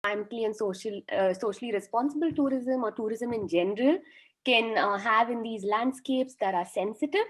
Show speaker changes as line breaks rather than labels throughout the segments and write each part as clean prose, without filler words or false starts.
environmentally and socially responsible tourism or tourism in general can have in these landscapes that are sensitive.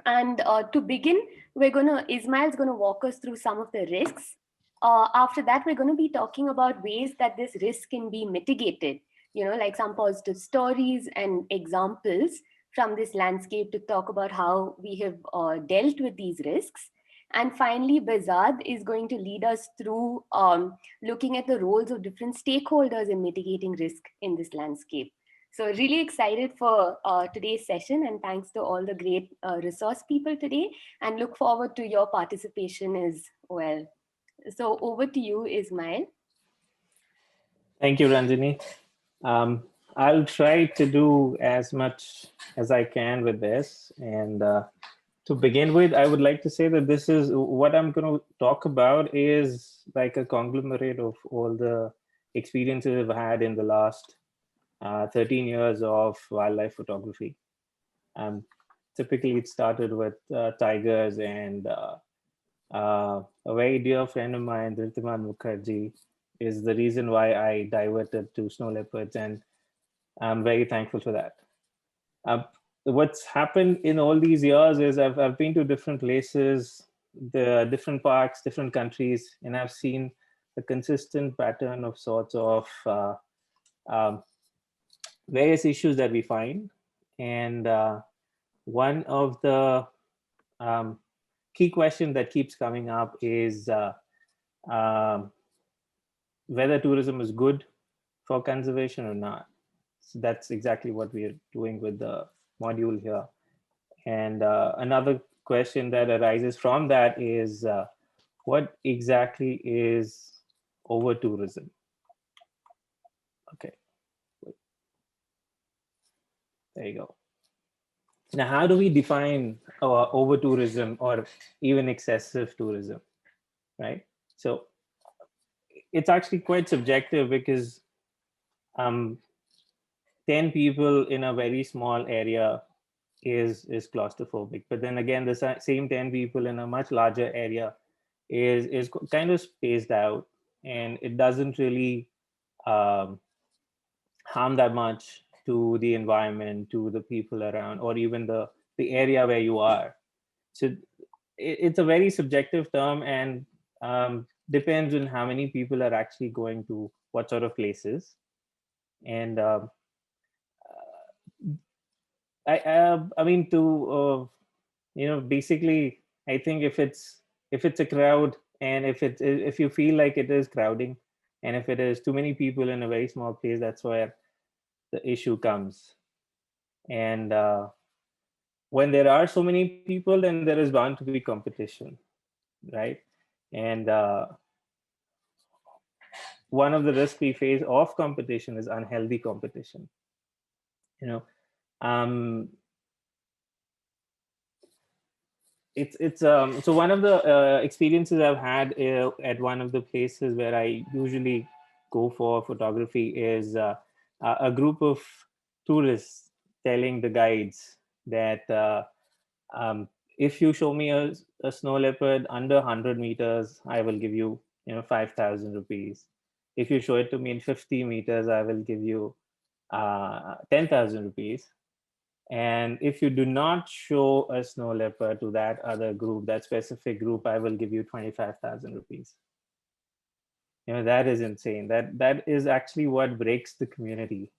And to begin, Ismail's gonna walk us through some of the risks. After that, we're gonna be talking about ways that this risk can be mitigated. Like some positive stories and examples from this landscape to talk about how we have dealt with these risks. And finally, Bazad is going to lead us through looking at the roles of different stakeholders in mitigating risk in this landscape. So really excited for today's session, and thanks to all the great resource people today, and look forward to your participation as well. So over to you, Ismail.
Thank you, Ranjini. I'll try to do as much as I can with this. And to begin with, I would like to say that this is what I'm going to talk about is like a conglomerate of all the experiences I've had in the last 13 years of wildlife photography. Typically, it started with tigers, and a very dear friend of mine, Dhritiman Mukherjee, is the reason why I diverted to snow leopards, and I'm very thankful for that. What's happened in all these years is I've been to different places, the different parks, different countries, and I've seen a consistent pattern of sorts of various issues that we find. And one of the key questions that keeps coming up is whether tourism is good for conservation or not. So that's exactly what we are doing with the module here. And another question that arises from that is what exactly is over tourism? Okay, there you go. Now, how do we define over tourism or even excessive tourism, right? So it's actually quite subjective because 10 people in a very small area is claustrophobic. But then again, the same 10 people in a much larger area is kind of spaced out, and it doesn't really harm that much to the environment, to the people around, or even the area where you are. So it's a very subjective term, and depends on how many people are actually going to what sort of places. And I mean, to basically, I think if it's a crowd, and if you feel like it is crowding, and if it is too many people in a very small place, that's where the issue comes. And when there are so many people, then there is bound to be competition, right? And one of the risks we face of competition is unhealthy competition. It's so one of the experiences I've had at one of the places where I usually go for photography is a group of tourists telling the guides that if you show me a snow leopard under 100 meters, I will give you 5,000 rupees. If you show it to me in 50 meters, I will give you 10,000 rupees. And if you do not show a snow leopard to that other group, that specific group, I will give you 25,000 rupees. That is insane. That is actually what breaks the community,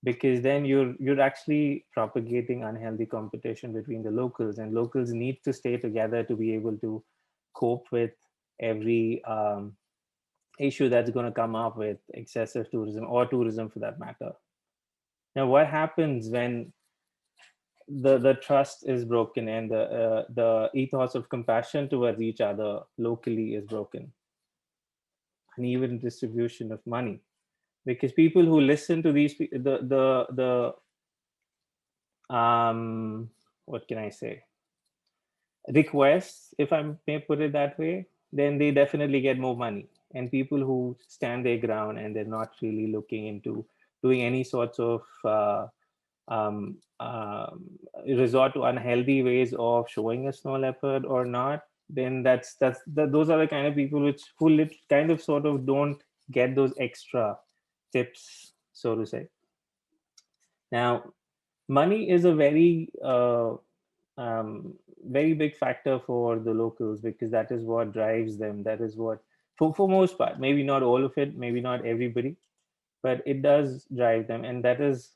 because then you're actually propagating unhealthy competition between the locals, and locals need to stay together to be able to cope with every issue that's going to come up with excessive tourism, or tourism for that matter. Now, what happens when the trust is broken, and the ethos of compassion towards each other locally is broken? Uneven distribution of money, because people who listen to these what can I say, requests, if I may put it that way, then they definitely get more money. And people who stand their ground and they're not really looking into doing any sorts of resort to unhealthy ways of showing a snow leopard or not, then those are the kind of people who kind of sort of don't get those extra tips, so to say. Now, money is a um, very big factor for the locals, because that is what drives them. That is what, for most part, maybe not all of it, maybe not everybody, but it does drive them. And that is,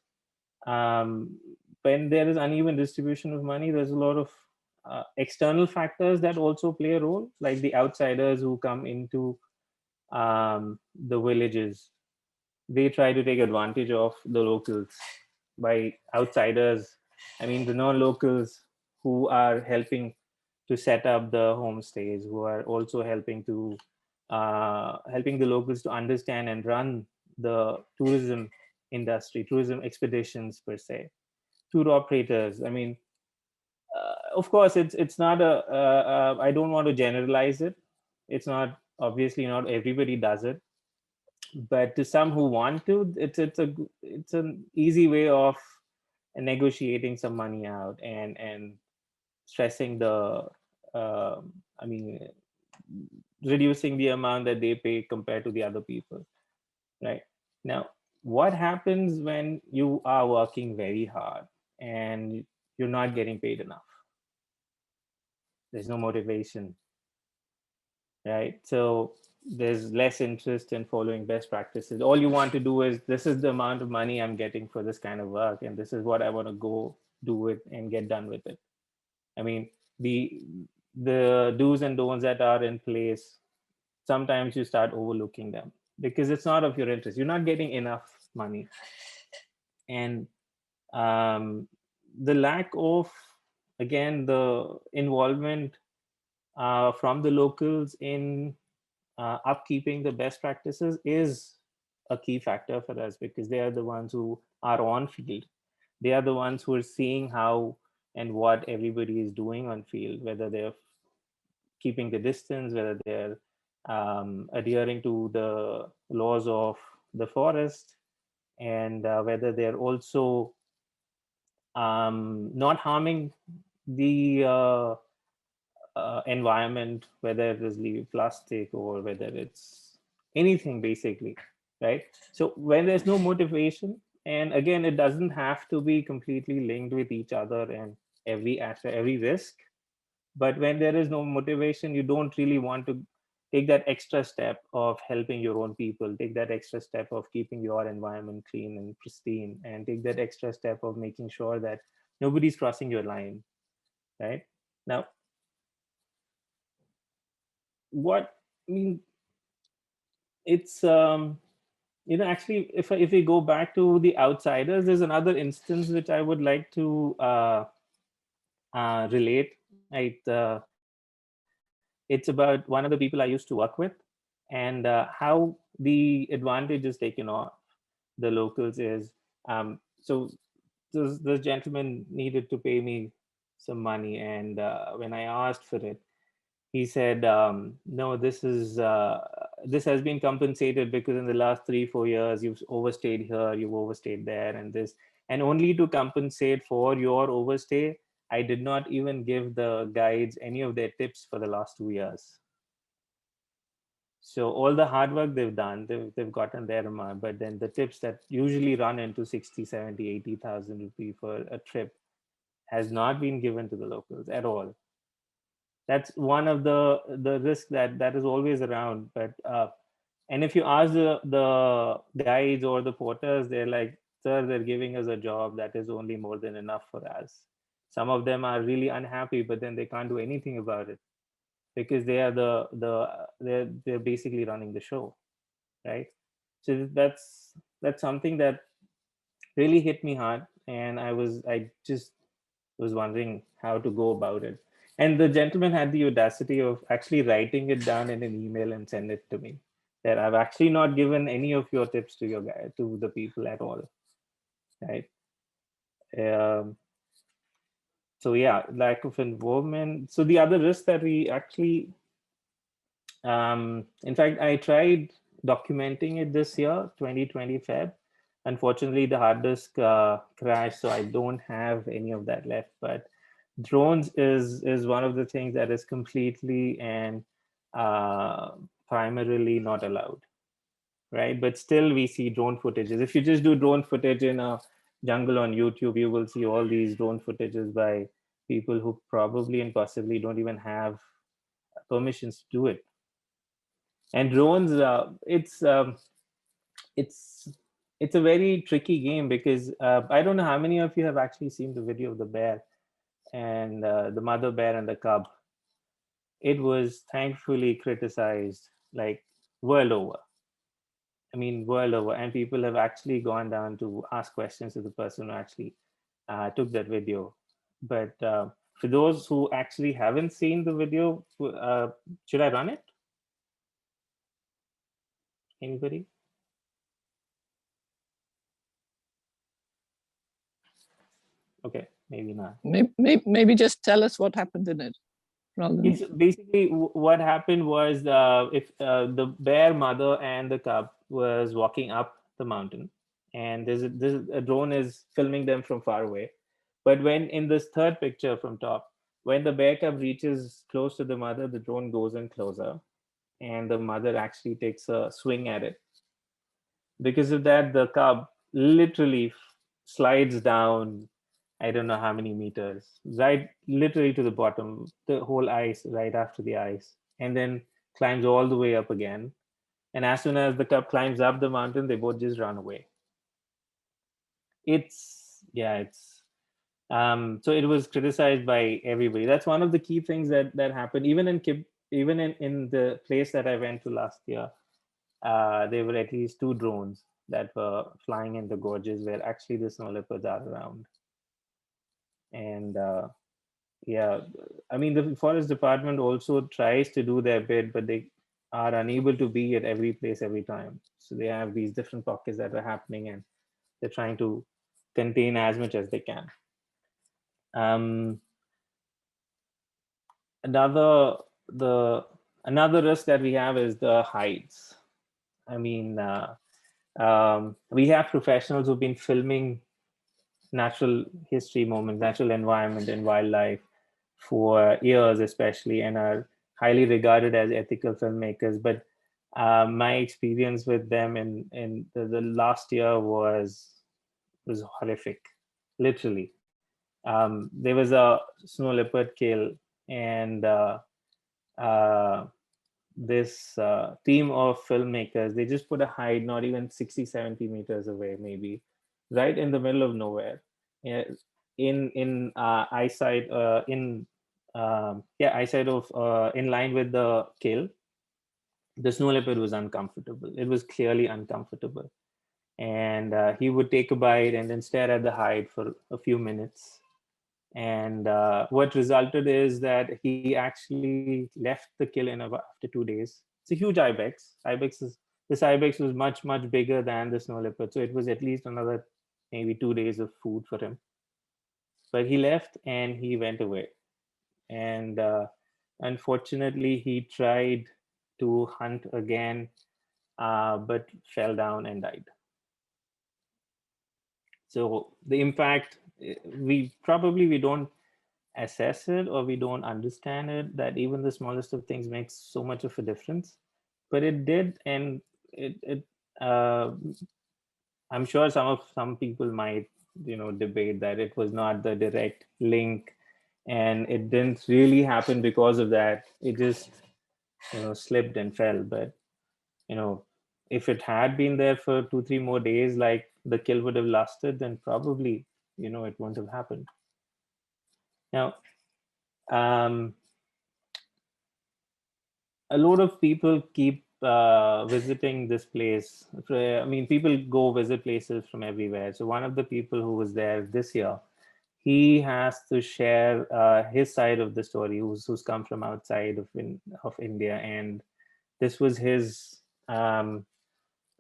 um, when there is uneven distribution of money, there's a lot of external factors that also play a role, like the outsiders who come into the villages. They try to take advantage of the locals. By outsiders, I mean the non-locals who are helping to set up the homestays, who are also helping the locals to understand and run the tourism industry, tourism expeditions per se. Tour operators. I mean, of course, it's not a. I don't want to generalize it. It's not, obviously not everybody does it, but to some who want to, it's an easy way of negotiating some money out, and stressing the I mean, reducing the amount that they pay compared to the other people, right? Now, what happens when you are working very hard and you're not getting paid enough? There's no motivation, right? So there's less interest in following best practices. All you want to do is, this is the amount of money I'm getting for this kind of work, and this is what I want to go do it and get done with it. I mean, the the do's and don'ts that are in place, sometimes you start overlooking them because it's not of your interest. You're not getting enough money, and um, the lack of, again, the involvement from the locals in upkeeping the best practices is a key factor for us, because they are the ones who are on field. They are the ones who are seeing how and what everybody is doing on field, whether they're keeping the distance, whether they're adhering to the laws of the forest, and whether they're also not harming the environment, whether it is leave plastic or whether it's anything, basically, right? So when there's no motivation, and again, it doesn't have to be completely linked with each other and every aspect, every risk, but when there is no motivation, you don't really want to take that extra step of helping your own people, take that extra step of keeping your environment clean and pristine, and take that extra step of making sure that nobody's crossing your line, right? Now, what I mean, it's actually, if we go back to the outsiders, there's another instance which I would like to relate. It's about one of the people I used to work with, and how the advantage is taken off the locals is, so this gentleman needed to pay me some money, and when I asked for it, he said, no, this has been compensated because in the last 3-4 years you've overstayed here, you've overstayed there, and this, and only to compensate for your overstay, I did not even give the guides any of their tips for the last 2 years. So all the hard work they've done, they've gotten their amount, but then the tips that usually run into 60, 70, 80,000 rupee for a trip has not been given to the locals at all. That's one of the risks that is always around. But and if you ask the guides or the porters, they're like, sir, they're giving us a job that is only more than enough for us. Some of them are really unhappy, but then they can't do anything about it because they are they're basically running the show, right? So that's something that really hit me hard, and I just was wondering how to go about it. And the gentleman had the audacity of actually writing it down in an email and send it to me, that I've actually not given any of your tips to your guy, to the people at all, right? Um, so yeah, lack of involvement. So the other risk that we actually, in fact, I tried documenting it this year, 2020 Feb. Unfortunately, the hard disk crashed, so I don't have any of that left. But drones is one of the things that is completely and primarily not allowed. right? But still, we see drone footages. If you just do drone footage in a jungle on YouTube, you will see all these drone footages by people who probably and possibly don't even have permissions to do it. And drones, it's it's a very tricky game because I don't know how many of you have actually seen the video of the bear and the mother bear and the cub. It was thankfully criticized like world over. I mean, world over, and people have actually gone down to ask questions to the person who actually took that video. But for those who actually haven't seen the video, should I run it? Anybody? Okay, maybe not.
Maybe just tell us what happened in it.
It's basically what happened was if the bear mother and the cub was walking up the mountain, and there's a drone is filming them from far away. But when in this third picture from top, when the bear cub reaches close to the mother, the drone goes in closer, and the mother actually takes a swing at it. Because of that, the cub literally slides down, I don't know how many meters, right literally to the bottom, the whole ice right after the ice, and then climbs all the way up again. And as soon as the cub climbs up the mountain, they both just run away. It's yeah, it's so it was criticized by everybody. That's one of the key things that happened. Even in the place that I went to last year, there were at least two drones that were flying in the gorges where actually the snow leopards are around. And yeah, I mean, the forest department also tries to do their bit, but they are unable to be at every place every time. So they have these different pockets that are happening, and they're trying to contain as much as they can. Um, another the another risk that we have is the hides. I mean, we have professionals who've been filming natural history moments, natural environment, and wildlife for years, especially, and are highly regarded as ethical filmmakers. But my experience with them in the last year was horrific, literally. There was a snow leopard kill, and this team of filmmakers, they just put a hide not even 60, 70 meters away, maybe, right in the middle of nowhere, yeah, in eyesight, eyesight of in line with the kill. The snow leopard was uncomfortable. It was clearly uncomfortable, and he would take a bite and then stare at the hide for a few minutes. And what resulted is that he actually left the kill in about after 2 days. It's a huge ibex. This ibex was much bigger than the snow leopard, so it was at least another maybe 2 days of food for him. But he left and he went away. And unfortunately, he tried to hunt again, but fell down and died. So the impact, we don't assess it, or we don't understand it, that even the smallest of things makes so much of a difference. But it did, and it uh, I'm sure some people might debate that it was not the direct link, and it didn't really happen because of that. It just slipped and fell. But you know if it had been there for 2 3 more days, like the kill would have lasted, then probably it wouldn't have happened. Now, um, a lot of people keep visiting this place. I mean, people go visit places from everywhere. So one of the people who was there this year, he has to share his side of the story, who's come from outside of India, and this was his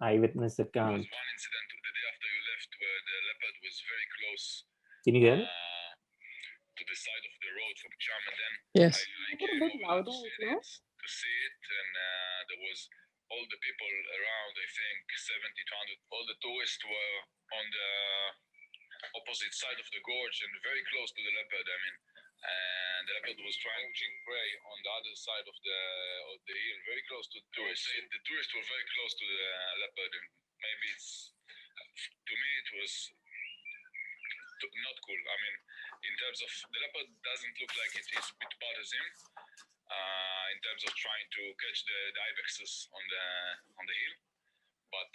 eyewitness account.
There was one incident the day after you left where the leopard was very close
Can you hear it?
to the side of the road from Cham, and then
Yes.
I
Put a
came
bit
over
louder,
to
no?
see it, and there was all the people around. I think 70 to 100. All the tourists were on the opposite side of the gorge and very close to the leopard. I mean, and the leopard was trying to prey on the other side of the hill, very close to the tourists. The tourists were very close to the leopard, and maybe to me it was not cool. I mean, in terms of the leopard doesn't look like it bothers him. In terms of trying to catch the ibexes on the hill, but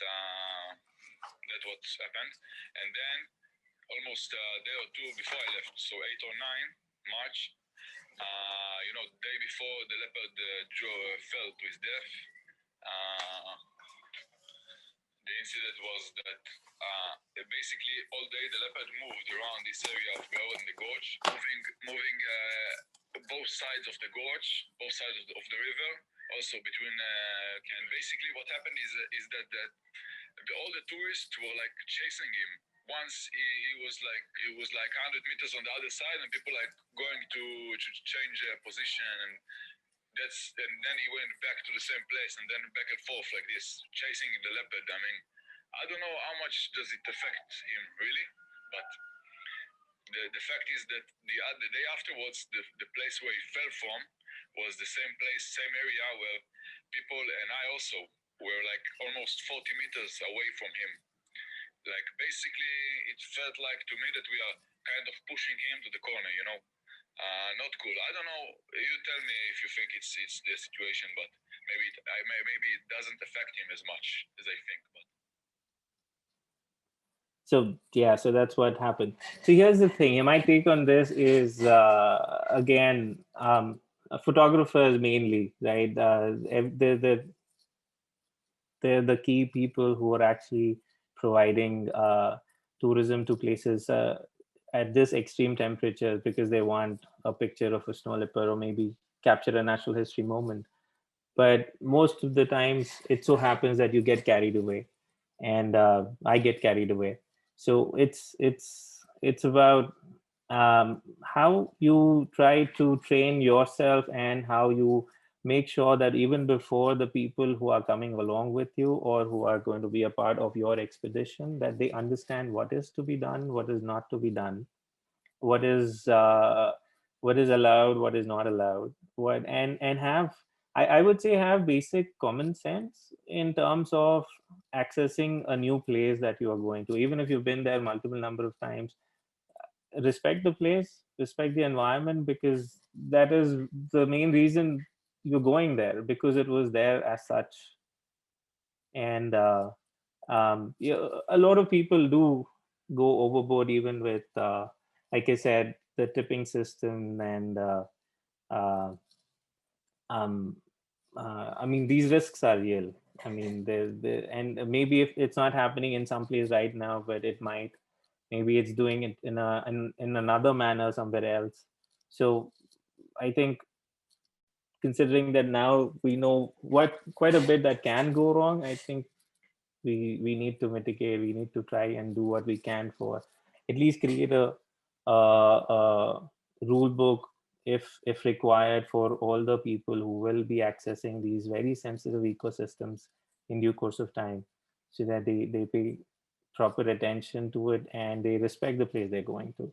that's what happened. And then almost a day or two before I left, so 8 or 9 March, day before the leopard fell to his death, the incident was that basically all day the leopard moved around this area of Be'or and the gorge, moving both sides of the gorge, both sides of the river, also between. And basically what happened is that all the tourists were like chasing him. Once he was like 100 meters on the other side, and people like going to change position, and then he went back to the same place, and then back and forth like this, chasing the leopard. I mean, I don't know how much does it affect him really, but the fact is that the day afterwards, the place where he fell from was the same place, same area where people and I also were like almost 40 meters away from him. Like basically, it felt like to me that we are kind of pushing him to the corner, not cool. I don't know. You tell me if you think it's the situation, but maybe it doesn't affect him as much as I think. But
So yeah, so that's what happened. So here's the thing. My take on this is again, photographers mainly, right? They're the key people who are actually providing tourism to places at this extreme temperature because they want a picture of a snow leopard or maybe capture a natural history moment. But most of the times, it so happens that you get carried away, and I get carried away. So it's about how you try to train yourself and how you make sure that even before the people who are coming along with you or who are going to be a part of your expedition, that they understand what is to be done, what is not to be done, what is allowed, what is not allowed, what and have I would say have basic common sense in terms of accessing a new place that you are going to. Even if you've been there multiple number of times, respect the place, respect the environment, because that is the main reason you're going there, because it was there as such. And yeah, a lot of people do go overboard, even with like I said, the tipping system and uh, um, I mean, these risks are real. I mean, and maybe if it's not happening in some place right now, but it might. Maybe it's doing it in another manner somewhere else. So I think, considering that now we know what quite a bit that can go wrong, I think we need to mitigate. We need to try and do what we can for at least create a rule book, if required, for all the people who will be accessing these very sensitive ecosystems in due course of time, so that they pay proper attention to it and they respect the place they're going to.